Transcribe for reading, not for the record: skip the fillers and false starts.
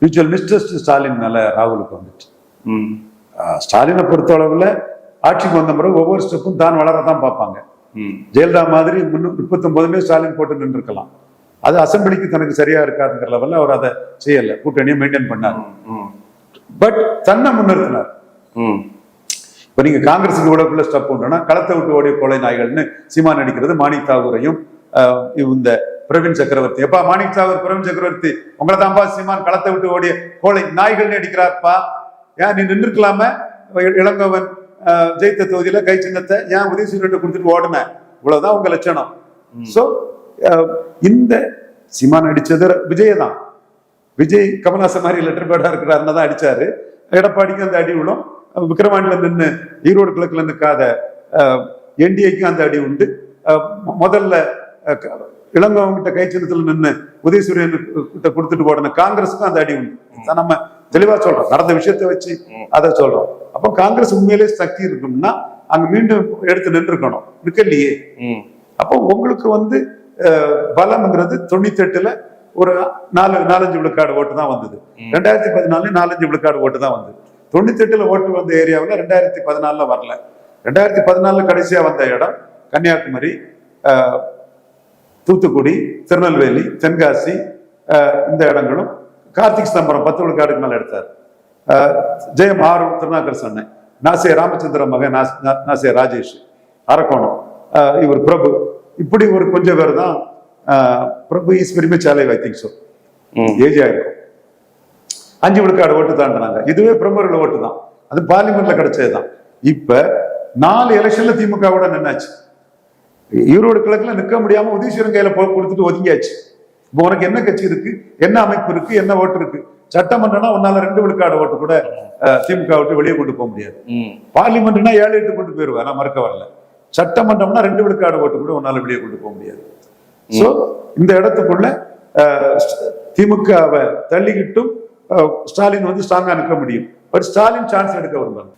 Mutual mistrust Stalin மேல ராகுலுக்கு வந்துட்டு. ஸ்டாலினை பொறுத்த அளவுல ஆட்சிக்கு வந்த பிறகு ஒவ்வொரு ஸ்டெப்பும் தான் வளரதான் பார்ப்பாங்க. ஜெயலலிதா மாதிரி 39 ஸ்டாலின் போட்டு நின்று இருக்கலாம். அது அசம்பிளிக்கு தனக்கு சரியா இருக்காதுங்கிற லெவல்ல அவர் அதை செய்யல, கூட்டணியை மெயின்டைன் பண்ணார். பட் தன்னை முன்னிறுத்தினார். இப்ப நீங்க காங்கிரஸுக்கு இவ்வளவுக்குள்ள ஸ்டெப் உண்டுன்னா களத்தை விட்டு ஓடிய கொலை நாய்கள்னு சீமான் அடிக்கிறது மாணிக் தாகூரையும் இந்த பிரவீன் சக்கரவர்த்தி. எப்பா மாணிக் தாகூர் பிரவீன் சக்கரவர்த்தி உங்களை தான்ப்பா சீமான் களத்தை விட்டு ஓடிய கோழை நாய்கள்னு அடிக்கிறார்ப்பா, ஏன் நீ நின்றுக்கலாம இளங்கோவன் ஜெயித்த தொகுதியில கை சின்னத்தை ஏன் உதயசூரியன் கொடுத்துட்டு ஓடுன, இவ்வளவுதான் உங்க லட்சணம். சோ இந்த சீமான் அடிச்சது விஜய தான். விஜய் கமல்ஹாசன் மாதிரி லெட்டர் பேடா இருக்கிறாருன்னு தான் அடிச்சாரு. எடப்பாடிக்கு அந்த அடி விழும், விக்கிரவாண்டில நின்று ஈரோடு கிழக்குல நிற்காத என்டிஏக்கும் அந்த அடி உண்டு. முதல்ல இளங்கோவன்கிட்ட கை சின்னத்துல நின்று உதயசூரியன் கிட்ட கொடுத்துட்டு போடணும் காங்கிரஸுக்கும் அந்த அடி உண்டு. நம்ம தெளிவா சொல்றோம், நடந்த விஷயத்த வச்சு அதை சொல்றோம். அப்போ காங்கிரஸ் உண்மையிலேயே சக்தி இருக்கும்னா அங்க மீண்டும் எடுத்து நின்று இருக்கணும், நிக்கலையே. அப்போ உங்களுக்கு பலம்ங்கிறது 98ல ஒரு 4-5 விழுக்காடு ஓட்டு தான் வந்தது. 2014 4-5 விழுக்காடு ஓட்டு தான் வந்தது. 98ல ஓட்டு வந்த ஏரியாவில் 2014 வரல. 2014 கடைசியா வந்த இடம் கன்னியாகுமரி, தூத்துக்குடி, திருநெல்வேலி, தென்காசி, இந்த இடங்களும். கார்த்திக் சிதம்பரம் 10 விழுக்காடுக்கு மேல எடுத்தார். ஜெயம் ஆறு திருநாக்கர் சொன்னேன், நாசே ராமச்சந்திர மகன் நாசே ராஜேஷ் அரக்கோணம், இவர் பிரபு, இப்படி ஒரு கொஞ்சம் பேர் தான். Prabhu is very much alive, I think so, age ஆயிருக்கும். 5 விழுக்காடு ஓட்டு தாண்டினாங்க. இதுவே பிரமுகர்கள் ஓட்டு தான், அது பார்லிமெண்ட்ல கிடைச்சதுதான். இப்ப 4 எலெக்ஷன்ல திமுகவோட நின்னாச்சு. ஈரோடு கிழக்குல நிற்க முடியாம உதயசூரியன் கையில கொடுத்துட்டு ஒதுங்கியாச்சு. இப்போ உனக்கு என்ன கட்சி இருக்கு, என்ன அமைப்பு இருக்கு, என்ன ஓட்டு இருக்கு? சட்டமன்றம்னா உன்னால 2 விழுக்காடு ஓட்டு கூட திமுக விட்டு வெளியே கொண்டு போக முடியாது. பார்லிமெண்ட்னா 7-8 கொண்டு போயிருவேன், நான் மறுக்க வரல. சட்டமன்றம்னா 2 விழுக்காடு ஓட்டு கூட உன்னால வெளியே கொண்டு போக முடியாது. சோ இந்த இடத்துக்குள்ள திமுகவை தள்ளிக்கிட்டும் ஸ்டாலின் ஸ்ட்ராங்கா நிற்க முடியும். பட் ஸ்டாலின் சான்ஸ் எடுக்க வருவாங்க.